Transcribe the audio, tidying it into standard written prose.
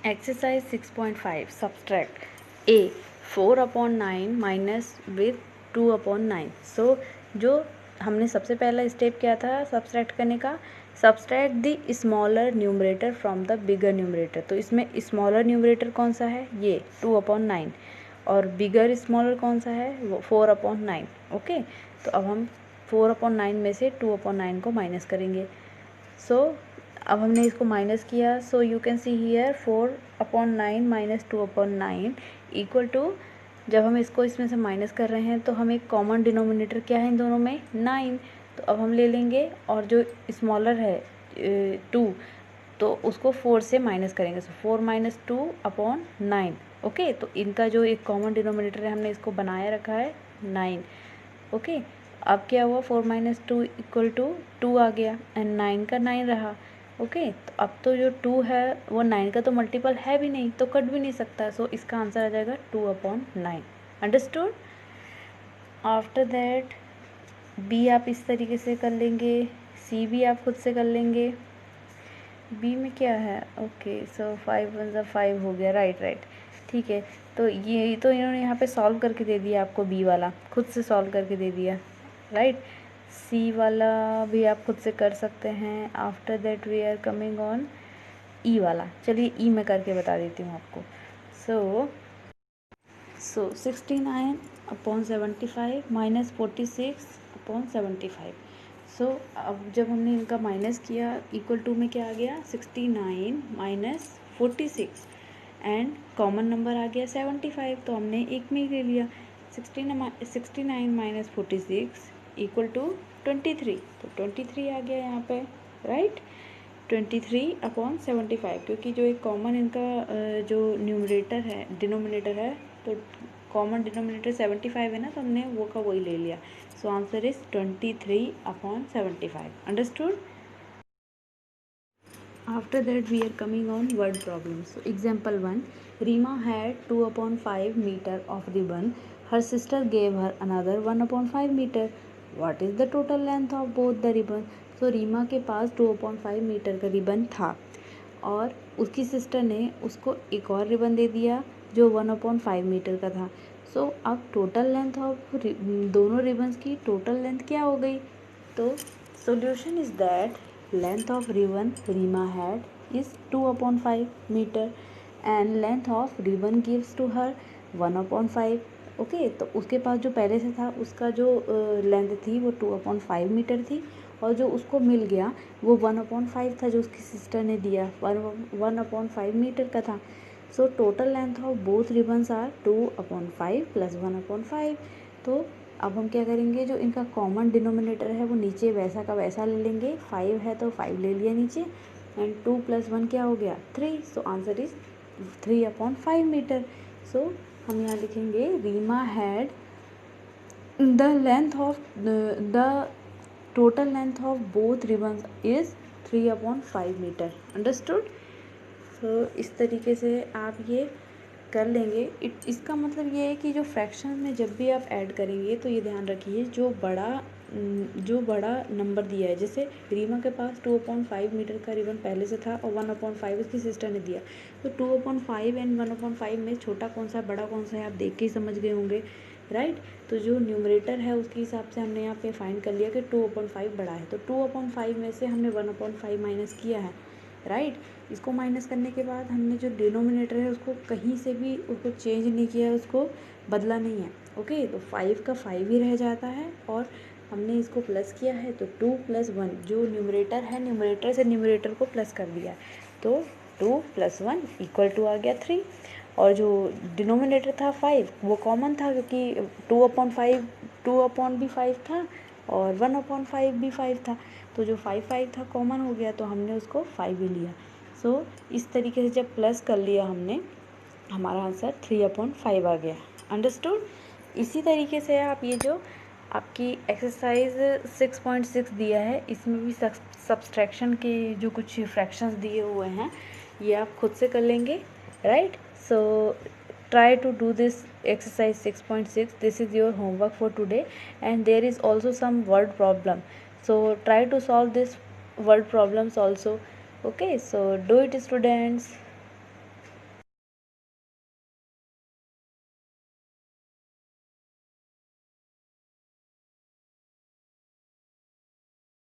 Exercise 6.5 subtract A 4/9 minus with 2/9। सो जो हमने सबसे पहला स्टेप किया था सब्सट्रैक्ट करने का, subtract the smaller numerator from the bigger numerator. तो इसमें स्मॉलर न्यूमरेटर कौन सा है, ये 2/9, और बिगर स्मॉलर कौन सा है, वो 4/9। ओके, तो अब हम 4/9 में से 2/9 को माइनस करेंगे। सो अब हमने इसको माइनस किया, so you can see here 4/9 minus 2/9 equal to, जब हम इसको इसमें से माइनस कर रहे हैं तो हम एक कॉमन डिनोमिनेटर क्या है इन दोनों में, 9। तो अब हम ले लेंगे और जो स्मॉलर है 2, तो उसको 4 से माइनस करेंगे। सो 4 माइनस 2/9। ओके, तो इनका जो एक कॉमन डिनोमिनेटर है हमने इसको बनाए रखा है 9। ओके, अब क्या हुआ, 4 माइनस 2 इक्वल टू 2 आ गया एंड 9 का 9 रहा। ओके, तो अब तो जो 2 है वो 9 का तो मल्टीपल है भी नहीं, तो कट भी नहीं सकता। सो इसका आंसर आ जाएगा 2/9। अंडरस्टूड। आफ्टर दैट बी आप इस तरीके से कर लेंगे, सी भी आप खुद से कर लेंगे। बी में क्या है, ओके, सो 5 1 ज़ा 5 हो गया, राइट राइट, ठीक है। तो ये तो इन्होंने यहाँ पे सॉल्व करके दे दिया आपको, बी वाला खुद से सॉल्व करके दे दिया, राइट। सी वाला भी आप खुद से कर सकते हैं। After that we are coming on E वाला। चलिए ई में करके बता देती हूँ आपको। सो 69/75 माइनस 46/75। सो अब जब हमने इनका माइनस किया, इक्वल टू में क्या आ गया, 69 माइनस 46 एंड कॉमन नंबर आ गया 75, तो हमने एक में ही ले लिया। 69 माइनस 46 इक्वल टू 23, तो 23 आ गया यहाँ पे, राइट। 23/75, क्योंकि जो एक कॉमन इनका जो न्यूमरेटर है, डिनोमिनेटर है, तो कॉमन डिनोमिनेटर 75 है ना, तो हमने वो का वही ले लिया। सो answer is 23/75। Understood. After that we are coming on word problems. So example 1, Rima had 2/5 meter of ribbon. Her sister gave her another 1/5 meter. What is the total length of both the ribbon? So Reema के पास 2/5 metre का ribbon था और उसकी sister ने उसको एक और रिबन दे दिया जो 1/5 मीटर का था। सो अब टोटल लेंथ ऑफ दोनों रिबन्स की टोटल लेंथ क्या हो गई? तो solution is that length of ribbon Rima had is 2/5 meter and length of ribbon gives to her 1/5। Okay, तो उसके पास जो पहले से था उसका जो लेंथ थी वो 2/5 मीटर थी और जो उसको मिल गया वो 1/5 था जो उसकी सिस्टर ने दिया, 1/5 मीटर का था। So total length of both ribbons are 2/5 plus 1/5। तो अब हम क्या करेंगे, जो इनका कॉमन डिनोमिनेटर है वो नीचे वैसा का वैसा ले लेंगे। 5 है तो 5 ले लिया नीचे एंड 2 + 1 क्या हो गया, 3। So answer is 3/5 metre. So हम यहाँ लिखेंगे Reema had the length of the total length of both ribbons is 3/5 metre. Understood. तो इस तरीके से आप ये कर लेंगे। इसका मतलब ये है कि जो फ्रैक्शन में जब भी आप ऐड करेंगे तो ये ध्यान रखिए जो बड़ा नंबर दिया है, जैसे रीमा के पास 2/5 मीटर का रिबन पहले से था और 1/5 उसकी सिस्टर ने दिया, तो 2/5 एंड 1/5 में छोटा कौन सा है बड़ा कौन सा है आप देख के ही समझ गए होंगे, राइट। तो जो न्यूमरेटर है उसके हिसाब से हमने यहाँ पे फाइंड कर लिया कि 2/5 बड़ा है, तो 2/5 में से हमने 1/5 माइनस किया है, राइट। इसको माइनस करने के बाद हमने जो डिनोमिनेटर है उसको कहीं से भी उसको चेंज नहीं किया है, उसको बदला नहीं है। ओके, तो 5 का 5 ही रह जाता है और हमने इसको प्लस किया है, तो 2 + 1 जो न्यूमरेटर है न्यूमरेटर से न्यूमरेटर को प्लस कर दिया, तो 2 + 1 इक्वल टू आ गया 3। और जो डिनोमिनेटर था 5 वो कॉमन था क्योंकि 2/5 2/5 था और 1/5 भी 5 था, तो जो 5 था कॉमन हो गया तो हमने उसको 5 ही लिया। सो इस तरीके से जब प्लस कर लिया हमने, हमारा आंसर 3/5 आ गया। अंडरस्टूड। इसी तरीके से आप ये जो आपकी एक्सरसाइज 6.6 दिया है इसमें भी सब्सट्रैक्शन के जो कुछ फ्रैक्शंस दिए हुए हैं ये आप खुद से कर लेंगे, right. So try to do this exercise 6.6. This is your homework for today and there is also some word problem, so try to solve this word problems also. Okay, so do it students.